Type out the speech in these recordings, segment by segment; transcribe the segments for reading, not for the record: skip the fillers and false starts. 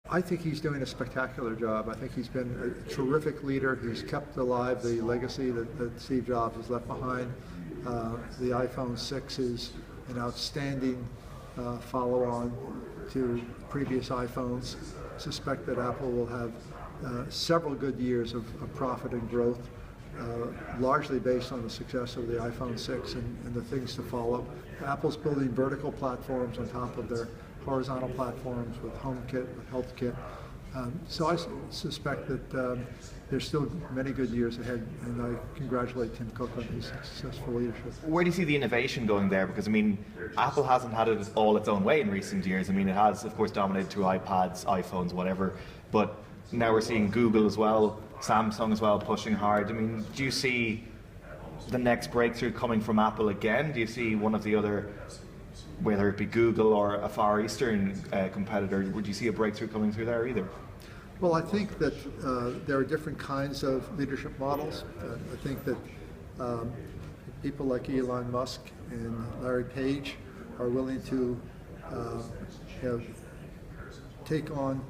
I think he's doing a spectacular job. I think he's been a terrific leader. He's kept alive the legacy that Steve Jobs has left behind. The iPhone 6 is an outstanding follow-on to previous iPhones. I suspect that Apple will have several good years of profit and growth, largely based on the success of the iPhone 6 and the things to follow. Apple's building vertical platforms on top of their horizontal platforms with HomeKit, with HealthKit. So I suspect that there's still many good years ahead, and I congratulate Tim Cook on his successful leadership. Where do you see the innovation going there? Because, I mean, Apple hasn't had it all its own way in recent years. I mean, it has, of course, dominated through iPads, iPhones, whatever, but now we're seeing Google as well, Samsung as well, pushing hard. I mean, do you see the next breakthrough coming from Apple again? Do you see one of the other, whether it be Google or a Far Eastern competitor, would you see a breakthrough coming through there either? Well, I think that there are different kinds of leadership models. I think that people like Elon Musk and Larry Page are willing to take on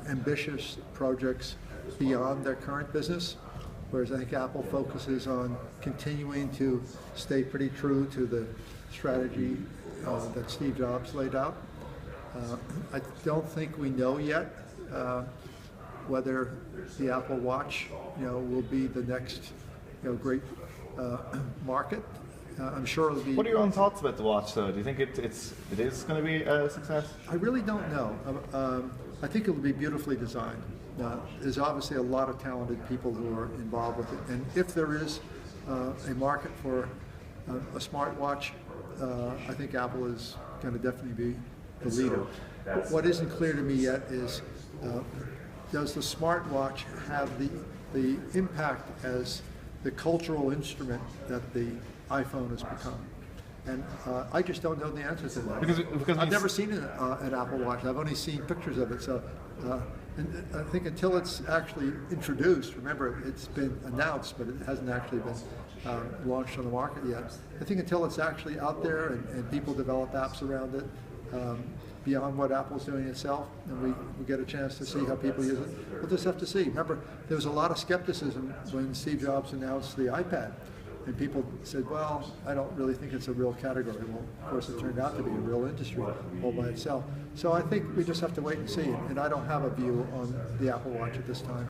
ambitious projects beyond their current business, whereas I think Apple focuses on continuing to stay pretty true to the strategy that Steve Jobs laid out. I don't think we know yet whether the Apple Watch, will be the next, great market. I'm sure it'll be. What are your own thoughts about the watch, though? Do you think it is going to be a success? I really don't know. I think it'll be beautifully designed. There's obviously a lot of talented people who are involved with it, and if there is a market for a smartwatch, I think Apple is going to definitely be the leader. But what isn't clear to me yet is, does the smartwatch have the impact as the cultural instrument that the iPhone has become? And I just don't know the answer to that. Because I've never seen an Apple Watch. I've only seen pictures of it. So, and I think until it's actually introduced, remember it's been announced, but it hasn't actually been launched on the market yet. I think until it's actually out there and people develop apps around it, beyond what Apple's doing itself, and we get a chance to see how people use it, we'll just have to see. Remember, there was a lot of skepticism when Steve Jobs announced the iPad. And people said, well, I don't really think it's a real category. Well, of course, it turned out to be a real industry all by itself. So I think we just have to wait and see. And I don't have a view on the Apple Watch at this time.